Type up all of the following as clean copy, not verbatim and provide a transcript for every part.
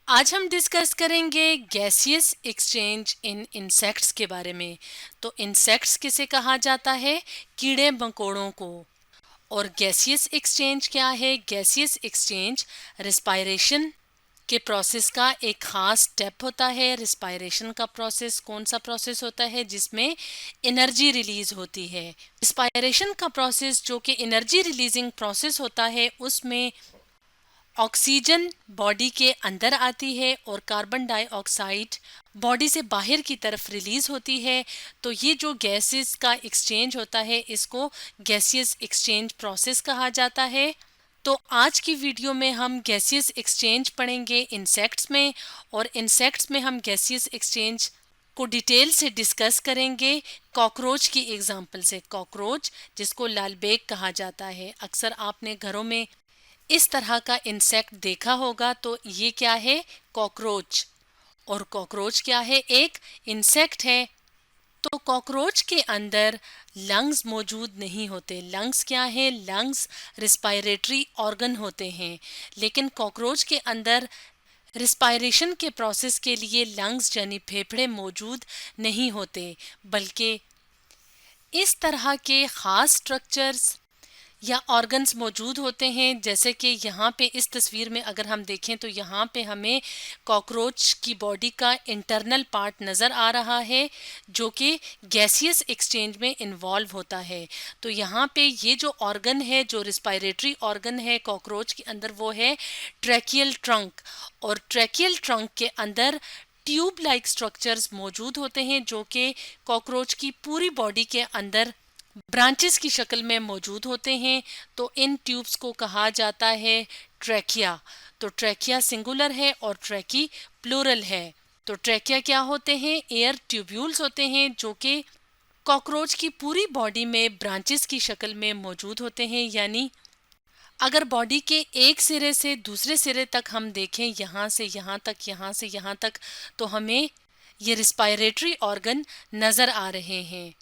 आज हम डिस्कस करेंगे गैसियस एक्सचेंज इन इंसेक्ट्स के बारे में। तो इंसेक्ट्स किसे कहा जाता है? कीड़े मकोड़ों को। और गैसियस एक्सचेंज क्या है? गैसियस एक्सचेंज रिस्पायरेशन के प्रोसेस का एक खास स्टेप होता है। रिस्पायरेशन का प्रोसेस कौन सा प्रोसेस होता है? जिसमें एनर्जी रिलीज होती है। रिस्पायरेशन का प्रोसेस जो कि एनर्जी रिलीजिंग प्रोसेस होता है, उसमें ऑक्सीजन बॉडी के अंदर आती है और कार्बन डाइऑक्साइड बॉडी से बाहर की तरफ रिलीज होती है। तो ये जो गैसेस का एक्सचेंज होता है, इसको गैसियस एक्सचेंज प्रोसेस कहा जाता है। तो आज की वीडियो में हम गैसियस एक्सचेंज पढ़ेंगे इंसेक्ट्स में, और इंसेक्ट्स में हम गैसियस एक्सचेंज को डिटेल से डिस्कस करेंगे कॉकरोच की एग्जांपल से। कॉकरोच जिसको लालबेग कहा जाता है, अक्सर आपने घरों में इस तरह का इंसेक्ट देखा होगा। तो ये क्या है? कॉकरोच। और कॉकरोच क्या है? एक इंसेक्ट है। तो कॉकरोच के अंदर लंग्स मौजूद नहीं होते। लंग्स क्या है? लंग्स रिस्पायरेटरी ऑर्गन होते हैं, लेकिन कॉकरोच के अंदर रिस्पायरेशन के प्रोसेस के लिए लंग्स यानी फेफड़े मौजूद नहीं होते, बल्कि इस तरह के खास स्ट्रक्चर्स या ऑर्गन्स मौजूद होते हैं। जैसे कि यहाँ पे इस तस्वीर में अगर हम देखें तो यहाँ पे हमें कॉकरोच की बॉडी का इंटरनल पार्ट नज़र आ रहा है, जो कि गैसियस एक्सचेंज में इन्वॉल्व होता है। तो यहाँ पे ये जो ऑर्गन है, जो रिस्पायरेटरी ऑर्गन है कॉकरोच के अंदर, वो है ट्रैकियल ट्रंक। और ट्रैकियल ट्रंक के अंदर ट्यूब लाइक स्ट्रक्चर्स मौजूद होते हैं, जो कि कॉकरोच की पूरी बॉडी के अंदर ब्रांचेस की शक्ल में मौजूद होते हैं। तो इन ट्यूब्स को कहा जाता है ट्रैकिया। तो ट्रैकिया सिंगुलर है और ट्रैकी प्लूरल है। तो ट्रैकिया क्या होते हैं? एयर ट्यूब्यूल्स होते हैं, जो कि कॉकरोच की पूरी बॉडी में ब्रांचेस की शक्ल में मौजूद होते हैं। यानी अगर बॉडी के एक सिरे से दूसरे सिरे तक हम देखें, यहाँ से यहाँ तक, यहाँ से यहाँ तक, तो हमें ये रिस्पायरेटरी ऑर्गन नज़र आ रहे हैं।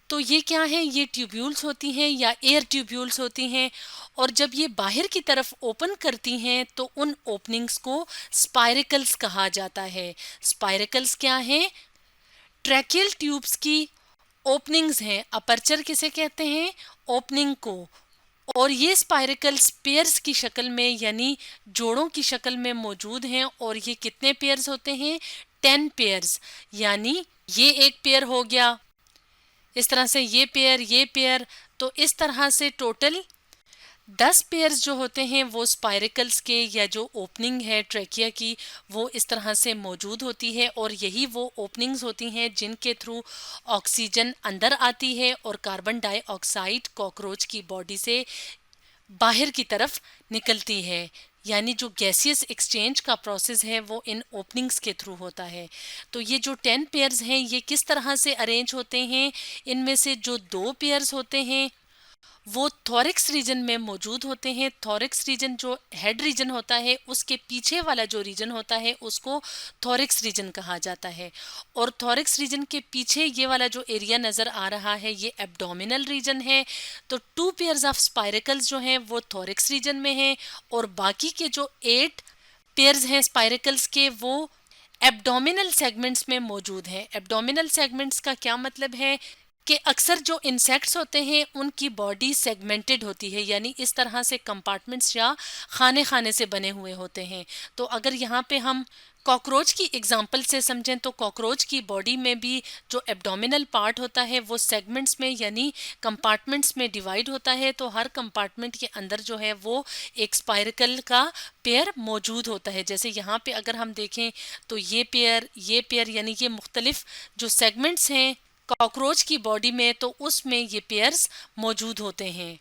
तो ये क्या है? ये ट्यूब्यूल्स होती हैं या एयर ट्यूब्यूल्स होती हैं, और जब ये बाहर की तरफ ओपन करती हैं तो उन ओपनिंग्स को स्पाइरिकल्स कहा जाता है। स्पाइरिकल्स क्या हैं? ट्रैकियल ट्यूब्स की ओपनिंग्स हैं। अपर्चर किसे कहते हैं? ओपनिंग को। और ये स्पाइरिकल्स पेयर्स की शक्ल में यानी जोड़ों की शक्ल में मौजूद हैं। और ये कितने पेयर्स होते हैं? 10 पेयर्स। यानी ये एक पेयर हो गया, इस तरह से ये पेयर, तो इस तरह से टोटल 10 पेयर्स जो होते हैं वो स्पाइरिकल्स के, या जो ओपनिंग है ट्रैकिया की, वो इस तरह से मौजूद होती है। और यही वो ओपनिंग्स होती हैं जिनके थ्रू ऑक्सीजन अंदर आती है और कार्बन डाइऑक्साइड कॉकरोच की बॉडी से बाहर की तरफ निकलती है। यानी जो गैसियस एक्सचेंज का प्रोसेस है वो इन ओपनिंग्स के थ्रू होता है। तो ये जो 10 पेयर्स हैं ये किस तरह से अरेंज होते हैं? इनमें से जो 2 पेयर्स होते हैं वो थोरिक्स रीजन में मौजूद होते हैं। थोरिक्स रीजन जो हेड रीजन होता है, उसके पीछे वाला जो रीजन होता है उसको थोरिक्स रीजन कहा जाता है। और थोरिक्स रीजन के पीछे ये वाला जो एरिया नज़र आ रहा है ये एब्डोमिनल रीजन है। तो 2 पेयर्स ऑफ स्पाइरिकल्स जो हैं वो थोरिक्स रीजन में हैं, और बाकी के जो 8 पेयर्स हैं स्पाइरिकल्स के, वो एब्डोमिनल सेगमेंट्स में मौजूद हैं। एब्डोमिनल सेगमेंट्स का क्या मतलब है? कि अक्सर जो इंसेक्ट्स होते हैं उनकी बॉडी सेगमेंटेड होती है, यानी इस तरह से कंपार्टमेंट्स या खाने खाने से बने हुए होते हैं। तो अगर यहाँ पे हम कॉकरोच की एग्जांपल से समझें तो कॉकरोच की बॉडी में भी जो एब्डोमिनल पार्ट होता है वो सेगमेंट्स में यानी कंपार्टमेंट्स में डिवाइड होता है। तो हर कंपार्टमेंट के अंदर जो है वो एक स्पाइरिकल का पेयर मौजूद होता है। जैसे यहाँ पे अगर हम देखें तो ये पेयर यानी ये मुख्तलिफ जो सेगमेंट्स हैं कॉकरोच की बॉडी में, तो उसमें ये पेयर्स मौजूद होते हैं।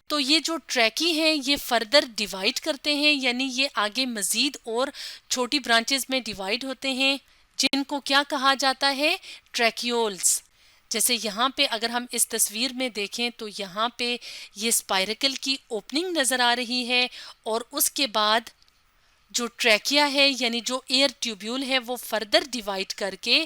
तो ये जो ट्रैकी हैं ये फर्दर डिवाइड करते हैं, यानी ये आगे मजीद और छोटी ब्रांचेस में डिवाइड होते हैं, जिनको क्या कहा जाता है? ट्रैकियोल्स। जैसे यहाँ पे अगर हम इस तस्वीर में देखें तो यहाँ पे ये स्पाइरिकल की ओपनिंग नज़र आ रही है, और उसके बाद जो ट्रैकिया है यानी जो एयर ट्यूब्यूल है वो फर्दर डिवाइड करके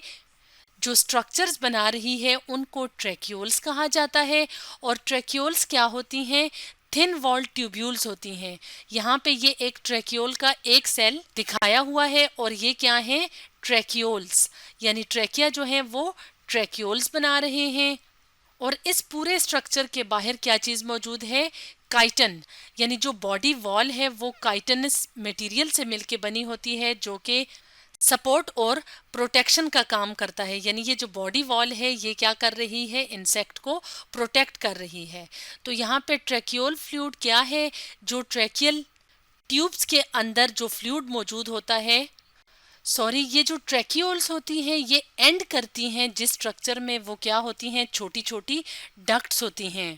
जो स्ट्रक्चर्स बना रही है उनको ट्रैक्यूल्स कहा जाता है। और ट्रैक्यूल्स क्या होती हैं? थिन वॉल ट्यूब्यूल्स होती हैं। यहाँ पे ये एक ट्रैकियोल का एक सेल दिखाया हुआ है और ये क्या है, ट्रैकियोल्स, यानी ट्रैकिया जो है वो ट्रैकियोल्स बना रहे हैं। और इस पूरे स्ट्रक्चर के बाहर क्या चीज मौजूद है, काइटन, यानी जो बॉडी वॉल है वो काइटनस मटेरियल से मिलके बनी होती है, जो कि सपोर्ट और प्रोटेक्शन का काम करता है। यानी ये जो बॉडी वॉल है ये क्या कर रही है, इंसेक्ट को प्रोटेक्ट कर रही है। तो यहाँ पे ट्रैकियोल फ्लूइड क्या है, जो ट्रैकियल ट्यूब्स के अंदर जो फ्लूइड मौजूद होता है, सॉरी, ये जो ट्रैकियोल्स होती हैं ये एंड करती हैं जिस स्ट्रक्चर में, वो क्या होती हैं, छोटी छोटी डक्ट्स होती हैं।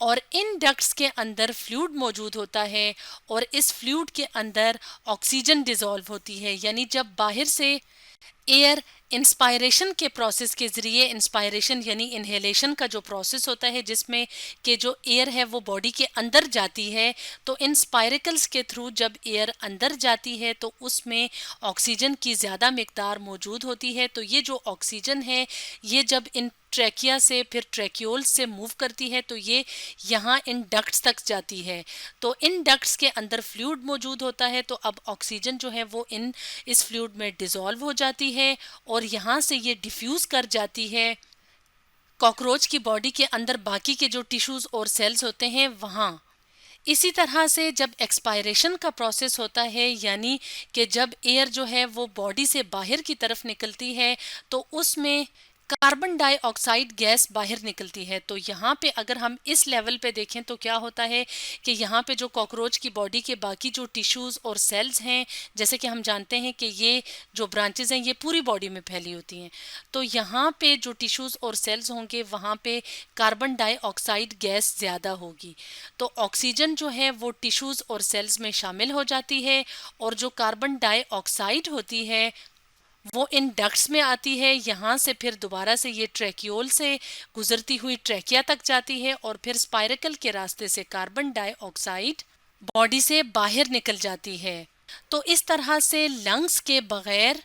और इन डक्ट्स के अंदर फ्लूइड मौजूद होता है और इस फ्लूइड के अंदर ऑक्सीजन डिसॉल्व होती है। यानी जब बाहर से एयर इंस्पायरेशन के प्रोसेस के ज़रिए, इंस्पायरेशन यानी इनहेलेशन का जो प्रोसेस होता है जिसमें कि जो एयर है वो बॉडी के अंदर जाती है, तो इन स्पायरिकल्स के थ्रू जब एयर अंदर जाती है तो उसमें ऑक्सीजन की ज़्यादा मिकदार मौजूद होती है। तो ये जो ऑक्सीजन है ये जब इन ट्रैकिया से फिर ट्रैक्यूल्स से मूव करती है तो ये यहाँ इन डक्ट्स तक जाती है। तो इन डक्ट्स के अंदर फ्लूइड मौजूद होता है, तो अब ऑक्सीजन जो है वो इस फ्लूइड में डिसॉल्व हो जाती है और यहाँ से ये डिफ्यूज कर जाती है कॉकरोच की बॉडी के अंदर बाकी के जो टिश्यूज और सेल्स होते हैं वहाँ। इसी तरह से जब एक्सपायरेशन का प्रोसेस होता है, यानी कि जब एयर जो है वो बॉडी से बाहर की तरफ निकलती है तो उसमें कार्बन डाइऑक्साइड गैस बाहर निकलती है। तो यहाँ पे अगर हम इस लेवल पे देखें तो क्या होता है कि यहाँ पे जो कॉकरोच की बॉडी के बाकी जो टिश्यूज़ और सेल्स हैं, जैसे कि हम जानते हैं कि ये जो ब्रांचेस हैं ये पूरी बॉडी में फैली होती हैं, तो यहाँ पे जो टिश्यूज़ और सेल्स होंगे वहाँ पे कार्बन डाइऑक्साइड गैस ज़्यादा होगी। तो ऑक्सीजन जो है वो टिश्यूज़ और सेल्स में शामिल हो जाती है और जो कार्बन डाइऑक्साइड होती है वो इन डक्ट्स में आती है। यहाँ से फिर दोबारा से ये ट्रैकियोल से गुजरती हुई ट्रैकिया तक जाती है और फिर स्पाइरकल के रास्ते से कार्बन डाइऑक्साइड बॉडी से बाहर निकल जाती है। तो इस तरह से लंग्स के बगैर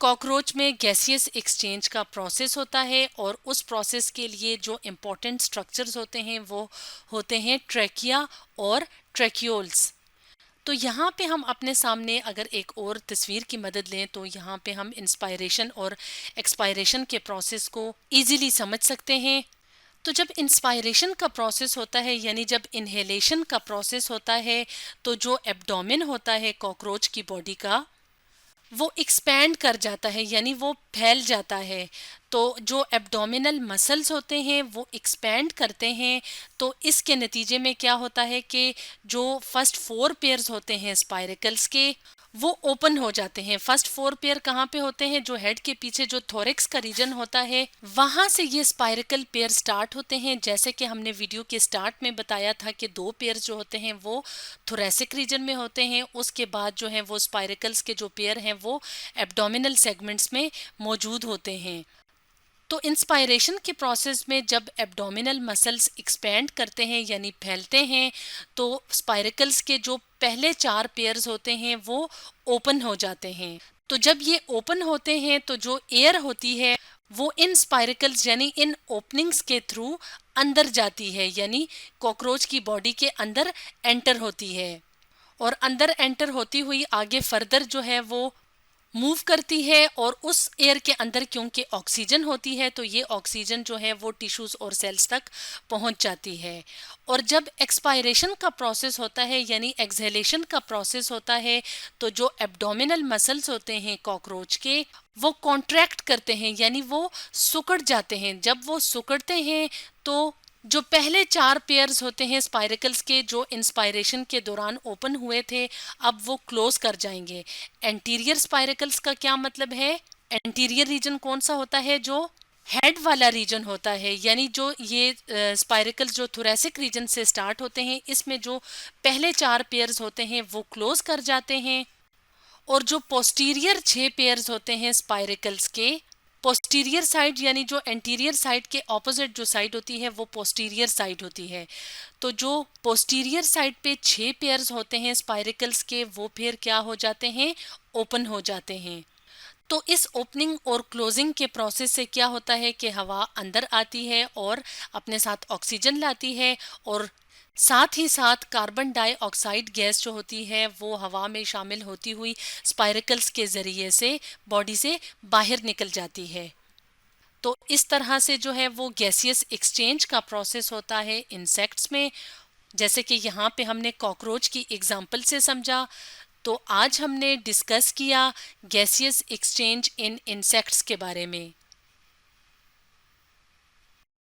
कॉकरोच में गैसियस एक्सचेंज का प्रोसेस होता है और उस प्रोसेस के लिए जो इम्पोर्टेंट स्ट्रक्चर्स होते हैं वो होते हैं ट्रैकिया और ट्रैकियोल्स। तो यहाँ पे हम अपने सामने अगर एक और तस्वीर की मदद लें तो यहाँ पे हम इंस्पायरेशन और एक्सपायरेशन के प्रोसेस को इजीली समझ सकते हैं। तो जब इंस्पायरेशन का प्रोसेस होता है, यानी जब इनहेलेशन का प्रोसेस होता है, तो जो एब्डोमेन होता है कॉकरोच की बॉडी का वो एक्सपैंड कर जाता है, यानी वो फैल जाता है। तो जो एब्डोमिनल मसल्स होते हैं वो एक्सपैंड करते हैं। तो इसके नतीजे में क्या होता है कि जो फर्स्ट 4 पेयर्स होते हैं स्पाइरकल्स के वो ओपन हो जाते हैं। फर्स्ट 4 पेयर कहाँ पे होते हैं, जो हेड के पीछे जो थोरेक्स का रीजन होता है वहां से ये स्पाइरकल पेयर स्टार्ट होते हैं। जैसे कि हमने वीडियो के स्टार्ट में बताया था कि 2 पेयर जो होते हैं वो थोरेसिक रीजन में होते हैं, उसके बाद जो है वो स्पाइरकल्स के जो पेयर हैं वो एब्डोमिनल सेगमेंट्स में मौजूद होते हैं। तो इंस्पायरेशन के प्रोसेस में जब एब्डोमिनल मसल्स एक्सपैंड करते हैं यानी फैलते हैं, तो स्पाइरकल्स के जो पहले 4 पेयर्स होते हैं वो ओपन हो जाते हैं। तो जब ये ओपन होते हैं तो जो एयर होती है वो इन स्पाइरकल्स यानी इन ओपनिंग्स के थ्रू अंदर जाती है, यानी कॉकरोच की बॉडी के अंदर एंटर होती है और अंदर एंटर होती हुई आगे फर्दर जो है वो मूव करती है। और उस एयर के अंदर क्योंकि ऑक्सीजन होती है तो ये ऑक्सीजन जो है वो टिश्यूज और सेल्स तक पहुंच जाती है। और जब एक्सपायरेशन का प्रोसेस होता है यानी एक्सहेलेशन का प्रोसेस होता है, तो जो एब्डोमिनल मसल्स होते हैं कॉकरोच के वो कॉन्ट्रैक्ट करते हैं, यानी वो सिकुड़ जाते हैं। जब वो सिकुड़ते हैं तो जो पहले 4 पेयर्स होते हैं स्पाइरकल्स के जो इंस्पायरेशन के दौरान ओपन हुए थे, अब वो क्लोज कर जाएंगे। एंटीरियर स्पाइरकल्स का क्या मतलब है, एंटीरियर रीजन कौन सा होता है, जो हेड वाला रीजन होता है, यानी जो ये स्पाइरकल्स जो थोरेसिक रीजन से स्टार्ट होते हैं इसमें जो पहले 4 पेयर्स होते हैं वो क्लोज कर जाते हैं। और जो पोस्टीरियर 6 पेयर्स होते हैं स्पाइरकल्स के, पोस्टीरियर साइड यानी जो एंटीरियर साइड के ऑपोजिट जो साइड होती है वो पोस्टीरियर साइड होती है। तो जो पोस्टीरियर साइड पे 6 पेयर्स होते हैं स्पाइरकल्स के वो फिर क्या हो जाते हैं, ओपन हो जाते हैं। तो इस ओपनिंग और क्लोजिंग के प्रोसेस से क्या होता है कि हवा अंदर आती है और अपने साथ ऑक्सीजन लाती है और साथ ही साथ कार्बन डाइऑक्साइड गैस जो होती है वो हवा में शामिल होती हुई स्पाइरकल्स के ज़रिए से बॉडी से बाहर निकल जाती है। तो इस तरह से जो है वो गैसियस एक्सचेंज का प्रोसेस होता है इंसेक्ट्स में। जैसे कि यहाँ पे हमने कॉकरोच की एग्जांपल से समझा, तो आज हमने डिस्कस किया गैसियस एक्सचेंज इन इंसेक्ट्स के बारे में।